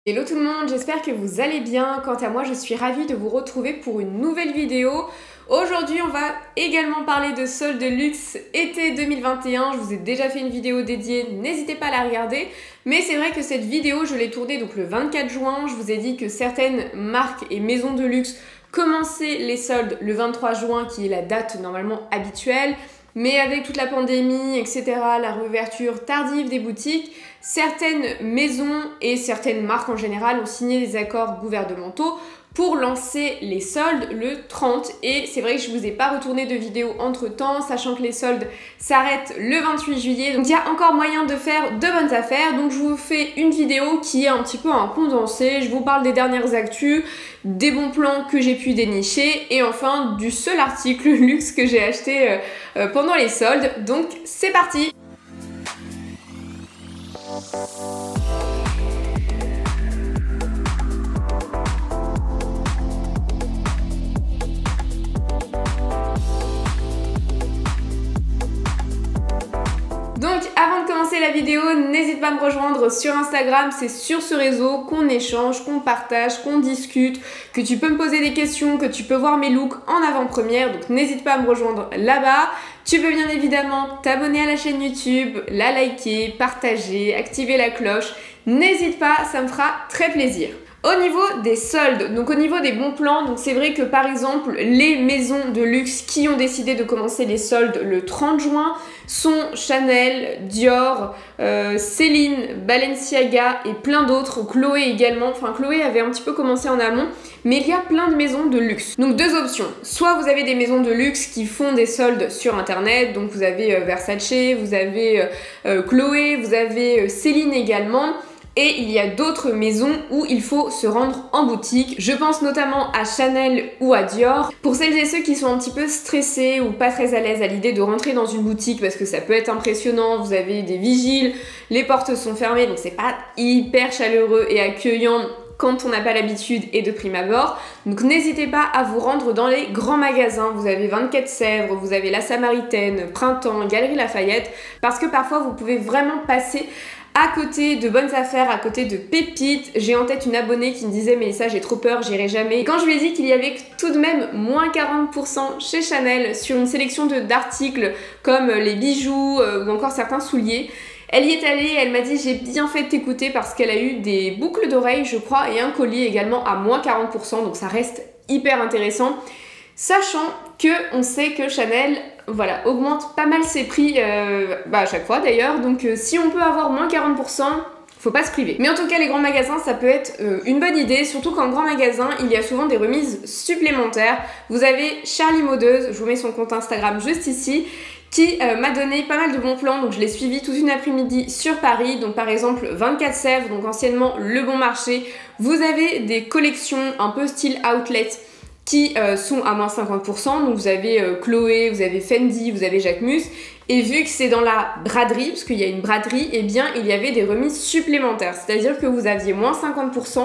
Hello tout le monde, j'espère que vous allez bien. Quant à moi, je suis ravie de vous retrouver pour une nouvelle vidéo. Aujourd'hui, on va également parler de soldes de luxe été 2021. Je vous ai déjà fait une vidéo dédiée, n'hésitez pas à la regarder. Mais c'est vrai que cette vidéo, je l'ai tournée donc le 24 juin. Je vous ai dit que certaines marques et maisons de luxe commençaient les soldes le 23 juin, qui est la date normalement habituelle. Mais avec toute la pandémie, etc., la réouverture tardive des boutiques, certaines maisons et certaines marques en général ont signé des accords gouvernementaux pour lancer les soldes le 30. Et c'est vrai que je ne vous ai pas retourné de vidéo entre temps, sachant que les soldes s'arrêtent le 28 juillet. Donc il y a encore moyen de faire de bonnes affaires. Donc je vous fais une vidéo qui est un petit peu un condensé. Je vous parle des dernières actus, des bons plans que j'ai pu dénicher et enfin du seul article luxe que j'ai acheté pendant les soldes. Donc c'est parti! Donc avant de commencer la vidéo, n'hésite pas à me rejoindre sur Instagram, c'est sur ce réseau qu'on échange, qu'on partage, qu'on discute, que tu peux me poser des questions, que tu peux voir mes looks en avant-première, donc n'hésite pas à me rejoindre là-bas. Tu peux bien évidemment t'abonner à la chaîne YouTube, la liker, partager, activer la cloche, n'hésite pas, ça me fera très plaisir. Au niveau des soldes, donc au niveau des bons plans, donc c'est vrai que par exemple les maisons de luxe qui ont décidé de commencer les soldes le 30 juin sont Chanel, Dior, Céline, Balenciaga et plein d'autres, Chloé également, enfin Chloé avait un petit peu commencé en amont, mais il y a plein de maisons de luxe. Donc deux options, soit vous avez des maisons de luxe qui font des soldes sur internet, donc vous avez Versace, vous avez Chloé, vous avez Céline également. Et il y a d'autres maisons où il faut se rendre en boutique. Je pense notamment à Chanel ou à Dior. Pour celles et ceux qui sont un petit peu stressés ou pas très à l'aise à l'idée de rentrer dans une boutique parce que ça peut être impressionnant, vous avez des vigiles, les portes sont fermées, donc c'est pas hyper chaleureux et accueillant quand on n'a pas l'habitude et de prime abord. Donc n'hésitez pas à vous rendre dans les grands magasins. Vous avez 24 Sèvres, vous avez La Samaritaine, Printemps, Galeries Lafayette, parce que parfois vous pouvez vraiment passer à côté de bonnes affaires, à côté de pépites. J'ai en tête une abonnée qui me disait mais ça j'ai trop peur, j'irai jamais. Et quand je lui ai dit qu'il y avait tout de même moins 40% chez Chanel sur une sélection d'articles comme les bijoux ou encore certains souliers, elle y est allée, elle m'a dit j'ai bien fait de t'écouter parce qu'elle a eu des boucles d'oreilles je crois et un collier également à moins 40%, donc ça reste hyper intéressant. Sachant que on sait que Chanel voilà, augmente pas mal ses prix à chaque fois d'ailleurs, donc si on peut avoir moins 40%, faut pas se priver. Mais en tout cas les grands magasins ça peut être une bonne idée, surtout qu'en grand magasin il y a souvent des remises supplémentaires. Vous avez Charlie Modeuse, je vous mets son compte Instagram juste ici, qui m'a donné pas mal de bons plans, donc je l'ai suivi toute une après-midi sur Paris, donc par exemple 24 Sèvres, donc anciennement Le Bon Marché. Vous avez des collections un peu style outlet qui sont à moins 50%, donc vous avez Chloé, vous avez Fendi, vous avez Jacquemus, et vu que c'est dans la braderie, parce qu'il y a une braderie, eh bien il y avait des remises supplémentaires, c'est-à-dire que vous aviez moins 50%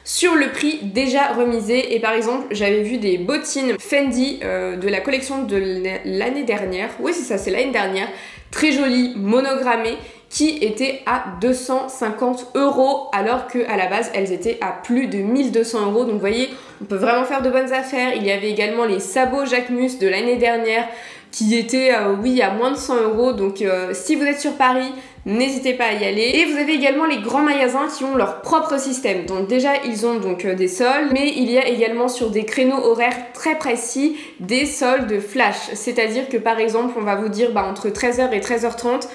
sur le prix déjà remisé, et par exemple j'avais vu des bottines Fendi de la collection de l'année dernière, oui c'est ça, c'est l'année dernière, très jolies, monogrammées, qui étaient à 250 € alors qu'à la base elles étaient à plus de 1200 €. Donc vous voyez, on peut vraiment faire de bonnes affaires. Il y avait également les sabots Jacquemus de l'année dernière qui étaient oui à moins de 100 €. Donc si vous êtes sur Paris, n'hésitez pas à y aller. Et vous avez également les grands magasins qui ont leur propre système. Donc déjà ils ont donc des soldes, mais il y a également sur des créneaux horaires très précis des soldes flash. C'est-à-dire que par exemple on va vous dire entre 13h et 13h30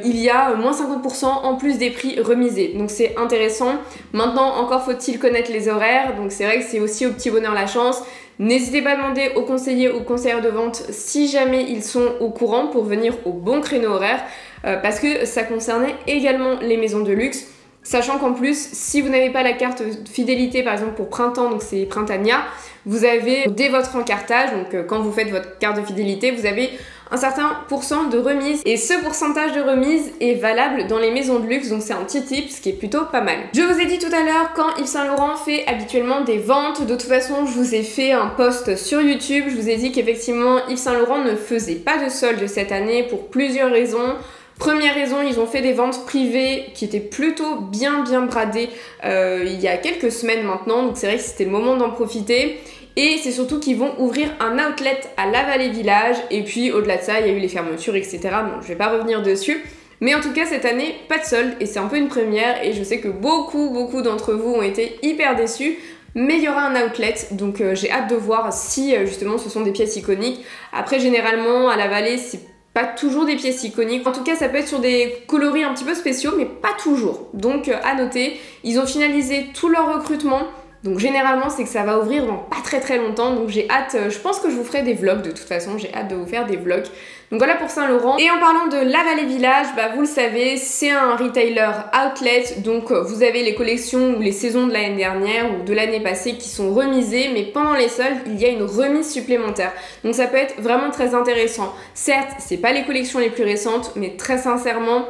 il y a moins 50% en plus des prix remisés. Donc c'est intéressant. Maintenant encore faut-il connaître les horaires. Donc c'est vrai que c'est aussi au petit bonheur la chance. N'hésitez pas à demander aux conseillers ou conseillères de vente si jamais ils sont au courant pour venir au bon créneau horaire parce que ça concernait également les maisons de luxe. Sachant qu'en plus, si vous n'avez pas la carte fidélité, par exemple pour Printemps, donc c'est Printania, vous avez dès votre encartage, donc quand vous faites votre carte de fidélité, vous avez un certain pourcent de remise. Et ce pourcentage de remise est valable dans les maisons de luxe, donc c'est un petit tip, ce qui est plutôt pas mal. Je vous ai dit tout à l'heure, quand Yves Saint Laurent fait habituellement des ventes, de toute façon, je vous ai fait un post sur YouTube, je vous ai dit qu'effectivement, Yves Saint Laurent ne faisait pas de solde cette année pour plusieurs raisons. Première raison, ils ont fait des ventes privées qui étaient plutôt bien bradées il y a quelques semaines maintenant, donc c'est vrai que c'était le moment d'en profiter. Et c'est surtout qu'ils vont ouvrir un outlet à La Vallée Village, et puis au-delà de ça, il y a eu les fermetures, etc. Bon, je vais pas revenir dessus. Mais en tout cas, cette année, pas de solde, et c'est un peu une première, et je sais que beaucoup d'entre vous ont été hyper déçus. Mais il y aura un outlet, donc j'ai hâte de voir si justement ce sont des pièces iconiques. Après, généralement, à La Vallée, c'est pas toujours des pièces iconiques. En tout cas, ça peut être sur des coloris un petit peu spéciaux, mais pas toujours. Donc à noter, ils ont finalisé tout leur recrutement. Donc généralement, c'est que ça va ouvrir dans pas très longtemps. Donc j'ai hâte, je pense que je vous ferai des vlogs de toute façon. J'ai hâte de vous faire des vlogs. Donc voilà pour Saint-Laurent. Et en parlant de La Vallée Village, bah vous le savez, c'est un retailer outlet. Donc vous avez les collections ou les saisons de l'année dernière ou de l'année passée qui sont remisées. Mais pendant les soldes, il y a une remise supplémentaire. Donc ça peut être vraiment très intéressant. Certes, c'est pas les collections les plus récentes, mais très sincèrement,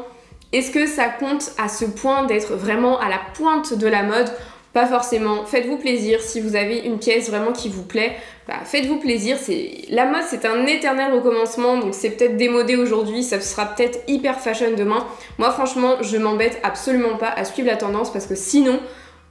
est-ce que ça compte à ce point d'être vraiment à la pointe de la mode ? Pas forcément. Faites-vous plaisir. Si vous avez une pièce vraiment qui vous plaît, bah faites-vous plaisir. La mode, c'est un éternel recommencement, donc c'est peut-être démodé aujourd'hui, ça sera peut-être hyper fashion demain. Moi, franchement, je m'embête absolument pas à suivre la tendance parce que sinon,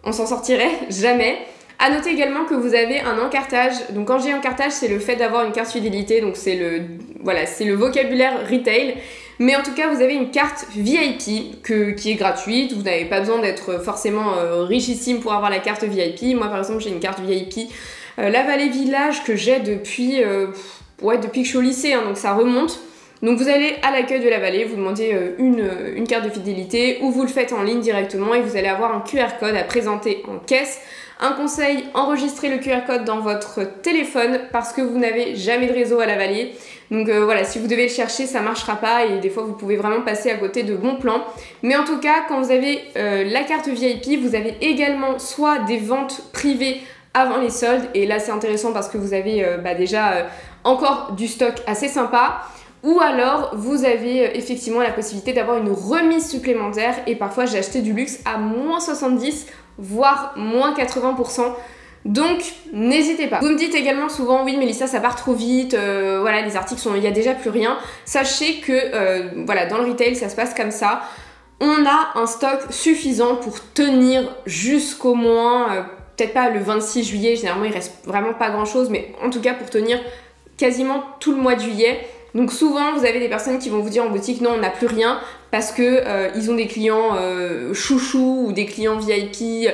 on s'en sortirait jamais. À noter également que vous avez un encartage. Donc quand j'ai encartage, c'est le fait d'avoir une carte fidélité, donc c'est le vocabulaire retail. Mais en tout cas, vous avez une carte VIP qui est gratuite. Vous n'avez pas besoin d'être forcément richissime pour avoir la carte VIP. Moi, par exemple, j'ai une carte VIP La Vallée Village que j'ai depuis que je suis au lycée, hein, donc ça remonte. Donc vous allez à l'accueil de La Vallée, vous demandez une carte de fidélité ou vous le faites en ligne directement et vous allez avoir un QR code à présenter en caisse. Un conseil, enregistrez le QR code dans votre téléphone parce que vous n'avez jamais de réseau à La Vallée. Donc voilà, si vous devez le chercher, ça marchera pas et des fois vous pouvez vraiment passer à côté de bons plans. Mais en tout cas, quand vous avez la carte VIP, vous avez également soit des ventes privées avant les soldes et là c'est intéressant parce que vous avez déjà encore du stock assez sympa. Ou alors, vous avez effectivement la possibilité d'avoir une remise supplémentaire et parfois j'ai acheté du luxe à moins 70, voire moins 80%. Donc, n'hésitez pas. Vous me dites également souvent, oui Mélissa, ça part trop vite, voilà, les articles il n'y a déjà plus rien. Sachez que, voilà, dans le retail, ça se passe comme ça. On a un stock suffisant pour tenir jusqu'au moins, peut-être pas le 26 juillet, généralement il reste vraiment pas grand chose, mais en tout cas pour tenir quasiment tout le mois de juillet. Donc souvent vous avez des personnes qui vont vous dire en boutique non on n'a plus rien parce que ils ont des clients chouchous ou des clients VIP,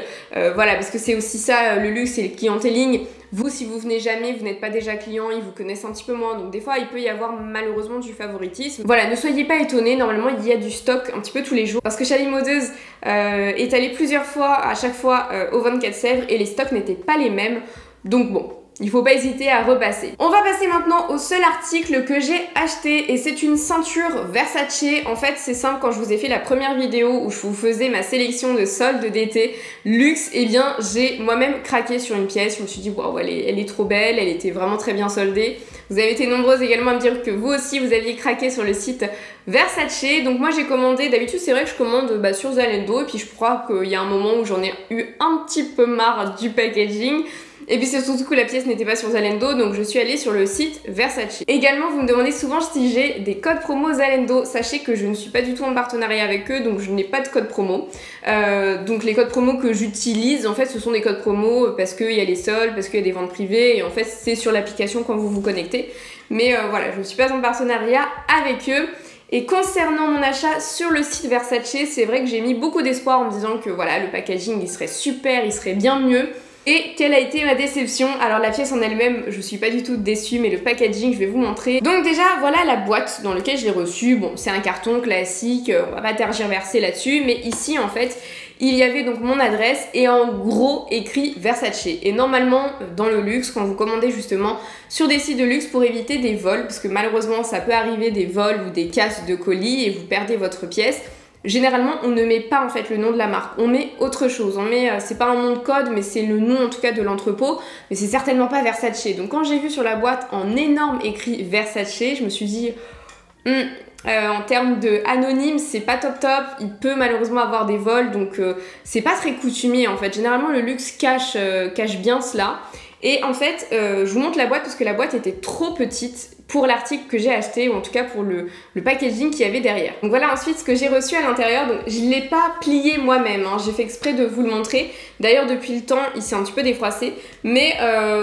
voilà parce que c'est aussi ça le luxe et le clienteling. Vous si vous venez jamais, vous n'êtes pas déjà client, ils vous connaissent un petit peu moins donc des fois il peut y avoir malheureusement du favoritisme. Voilà, ne soyez pas étonnés, normalement il y a du stock un petit peu tous les jours parce que Chaly Modeuse est allée plusieurs fois, à chaque fois au 24 Sèvres et les stocks n'étaient pas les mêmes donc bon. Il faut pas hésiter à repasser. On va passer maintenant au seul article que j'ai acheté et c'est une ceinture Versace. En fait c'est simple, quand je vous ai fait la première vidéo où je vous faisais ma sélection de soldes d'été luxe, et bien j'ai moi-même craqué sur une pièce. Je me suis dit waouh elle est trop belle, elle était vraiment très bien soldée. Vous avez été nombreuses également à me dire que vous aussi vous aviez craqué sur le site Versace. Donc moi j'ai commandé, d'habitude c'est vrai que je commande sur Zalando et puis je crois qu'il y a un moment où j'en ai eu un petit peu marre du packaging. Et puis c'est surtout que la pièce n'était pas sur Zalando, donc je suis allée sur le site Versace. Également, vous me demandez souvent si j'ai des codes promo Zalando. Sachez que je ne suis pas du tout en partenariat avec eux, donc je n'ai pas de code promo. Donc les codes promo que j'utilise, en fait, ce sont des codes promo parce qu'il y a les soldes, parce qu'il y a des ventes privées, et en fait, c'est sur l'application quand vous vous connectez. Mais voilà, je ne suis pas en partenariat avec eux. Et concernant mon achat sur le site Versace, c'est vrai que j'ai mis beaucoup d'espoir en me disant que voilà, le packaging, il serait super, il serait bien mieux. Et quelle a été ma déception? Alors la pièce en elle-même, je suis pas du tout déçue, mais le packaging, je vais vous montrer. Donc déjà, voilà la boîte dans laquelle je l'ai reçue. Bon, c'est un carton classique, on va pas tergiverser là-dessus, mais ici en fait, il y avait donc mon adresse et en gros écrit Versace. Et normalement, dans le luxe, quand vous commandez justement sur des sites de luxe pour éviter des vols, parce que malheureusement ça peut arriver des vols ou des casses de colis et vous perdez votre pièce, généralement on ne met pas en fait le nom de la marque, on met autre chose, on met, c'est pas un nom de code mais c'est le nom en tout cas de l'entrepôt, mais c'est certainement pas Versace. Donc quand j'ai vu sur la boîte en énorme écrit Versace, je me suis dit en termes de anonyme c'est pas top, il peut malheureusement avoir des vols, donc c'est pas très coutumier en fait. Généralement le luxe cache bien cela. Et en fait, je vous montre la boîte parce que la boîte était trop petite pour l'article que j'ai acheté, ou en tout cas pour le packaging qu'il y avait derrière. Donc voilà ensuite ce que j'ai reçu à l'intérieur. Donc je l'ai pas plié moi-même, hein. J'ai fait exprès de vous le montrer. D'ailleurs depuis le temps il s'est un petit peu défroissé, mais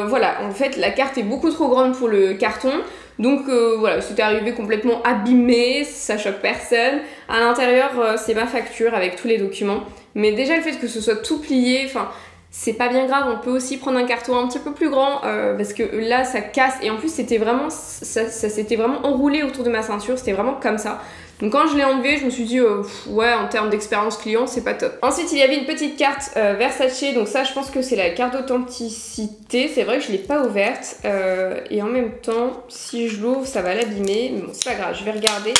voilà, en fait la carte est beaucoup trop grande pour le carton. Donc voilà, c'était arrivé complètement abîmé, ça choque personne. À l'intérieur c'est ma facture avec tous les documents, mais déjà le fait que ce soit tout plié, enfin c'est pas bien grave, on peut aussi prendre un carton un petit peu plus grand parce que là ça casse, et en plus c'était vraiment, ça s'était vraiment enroulé autour de ma ceinture, c'était vraiment comme ça. Donc quand je l'ai enlevé, je me suis dit ouais, en termes d'expérience client c'est pas top. Ensuite il y avait une petite carte Versace, donc ça je pense que c'est la carte d'authenticité. C'est vrai que je l'ai pas ouverte et en même temps si je l'ouvre ça va l'abîmer, mais bon c'est pas grave, je vais regarder.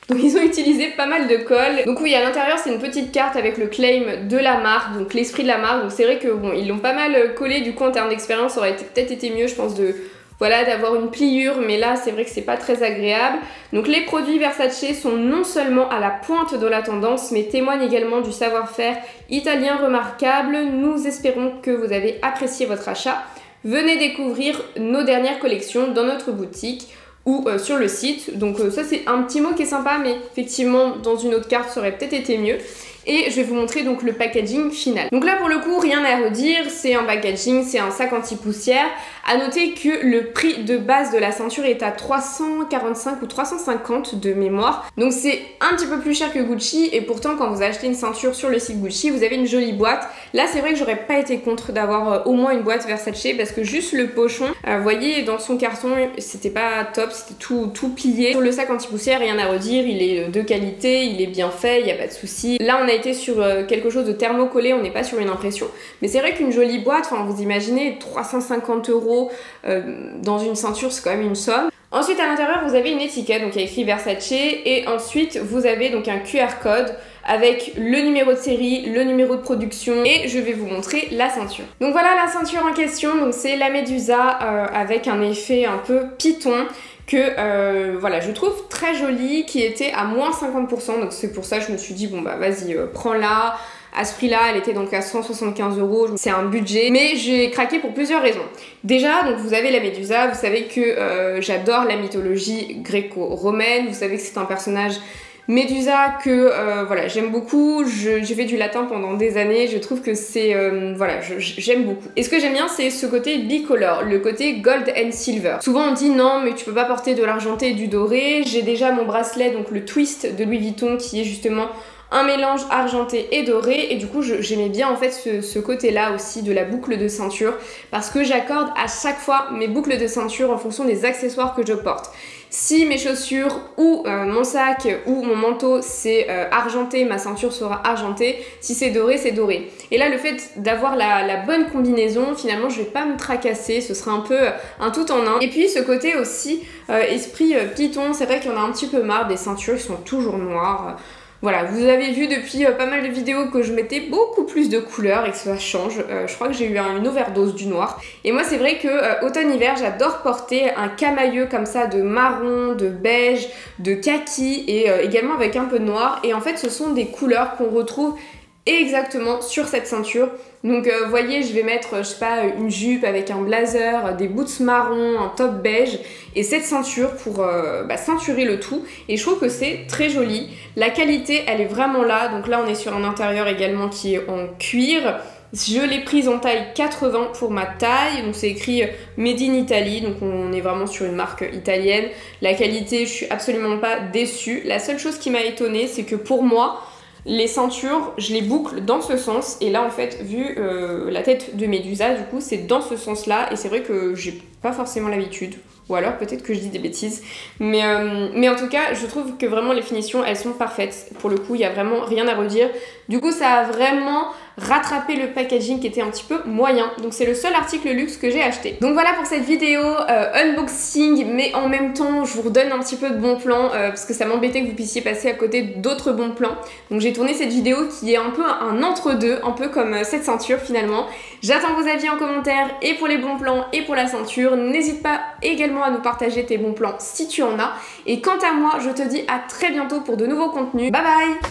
Donc ils ont utilisé pas mal de colle. Donc oui, à l'intérieur c'est une petite carte avec le claim de la marque, donc l'esprit de la marque. Donc c'est vrai que bon, ils l'ont pas mal collé, du coup en termes d'expérience ça aurait peut-être été mieux je pense d'avoir une pliure, mais là c'est vrai que c'est pas très agréable. Donc les produits Versace sont non seulement à la pointe de la tendance, mais témoignent également du savoir-faire italien remarquable. Nous espérons que vous avez apprécié votre achat. Venez découvrir nos dernières collections dans notre boutique ou sur le site. Donc ça c'est un petit mot qui est sympa, mais effectivement dans une autre carte ça aurait peut-être été mieux. Et je vais vous montrer donc le packaging final. Donc là pour le coup rien à redire, c'est un packaging, c'est un sac anti-poussière. À noter que le prix de base de la ceinture est à 345 ou 350 de mémoire. Donc c'est un petit peu plus cher que Gucci, et pourtant quand vous achetez une ceinture sur le site Gucci, vous avez une jolie boîte. Là c'est vrai que j'aurais pas été contre d'avoir au moins une boîte Versace, parce que juste le pochon, vous voyez dans son carton, c'était pas top, c'était tout plié. Sur le sac anti-poussière, rien à redire, il est de qualité, il est bien fait, il n'y a pas de souci. Là on a été sur quelque chose de thermocollé, on n'est pas sur une impression. Mais c'est vrai qu'une jolie boîte, enfin vous imaginez 350 € dans une ceinture, c'est quand même une somme. Ensuite à l'intérieur vous avez une étiquette, donc il y a écrit Versace, et ensuite vous avez donc un QR code avec le numéro de série, le numéro de production, et je vais vous montrer la ceinture. Donc voilà la ceinture en question, donc c'est la Medusa avec un effet un peu python que voilà, je trouve très jolie, qui était à moins 50%, donc c'est pour ça que je me suis dit bon bah vas-y prends-la. À ce prix-là, elle était donc à 175 €, c'est un budget, mais j'ai craqué pour plusieurs raisons. Déjà, donc vous avez la Médusa, vous savez que j'adore la mythologie gréco-romaine, vous savez que c'est un personnage Médusa que voilà, j'aime beaucoup, j'ai fait du latin pendant des années, je trouve que c'est voilà, j'aime beaucoup. Et ce que j'aime bien c'est ce côté bicolore, le côté gold and silver. Souvent on dit non mais tu peux pas porter de l'argenté et du doré, j'ai déjà mon bracelet, donc le twist de Louis Vuitton qui est justement un mélange argenté et doré, et du coup j'aimais bien en fait ce côté là aussi de la boucle de ceinture, parce que j'accorde à chaque fois mes boucles de ceinture en fonction des accessoires que je porte. Si mes chaussures ou mon sac ou mon manteau c'est argenté, ma ceinture sera argentée. Si c'est doré, c'est doré. Et là le fait d'avoir la bonne combinaison, finalement je vais pas me tracasser, ce sera un peu un tout en un. Et puis ce côté aussi esprit python, c'est vrai qu'il y en a un petit peu marre des ceintures qui sont toujours noires. Voilà, vous avez vu depuis pas mal de vidéos que je mettais beaucoup plus de couleurs et que ça change. Je crois que j'ai eu une overdose du noir. Et moi c'est vrai que automne-hiver j'adore porter un camailleux comme ça de marron, de beige, de kaki, et également avec un peu de noir. Et en fait ce sont des couleurs qu'on retrouve exactement sur cette ceinture. Donc vous voyez, je vais mettre, je sais pas, une jupe avec un blazer, des boots marron, un top beige et cette ceinture pour ceinturer le tout, et je trouve que c'est très joli. La qualité elle est vraiment là, donc là on est sur un intérieur également qui est en cuir. Je l'ai prise en taille 80 pour ma taille, donc c'est écrit Made in Italy, donc on est vraiment sur une marque italienne. La qualité, je suis absolument pas déçue. La seule chose qui m'a étonnée, c'est que pour moi, les ceintures, je les boucle dans ce sens, et là en fait, vu la tête de Médusa, du coup c'est dans ce sens là, et c'est vrai que j'ai pas forcément l'habitude, ou alors peut-être que je dis des bêtises, mais en tout cas je trouve que vraiment les finitions elles sont parfaites. Pour le coup il y a vraiment rien à redire, du coup ça a vraiment rattrapé le packaging qui était un petit peu moyen, donc c'est le seul article luxe que j'ai acheté. Donc voilà pour cette vidéo unboxing, mais en même temps je vous redonne un petit peu de bons plans parce que ça m'embêtait que vous puissiez passer à côté d'autres bons plans. Donc j'ai tourné cette vidéo qui est un peu un entre-deux, un peu comme cette ceinture finalement. J'attends vos avis en commentaire, et pour les bons plans et pour la ceinture. N'hésite pas également à nous partager tes bons plans si tu en as, et quant à moi je te dis à très bientôt pour de nouveaux contenus. Bye bye.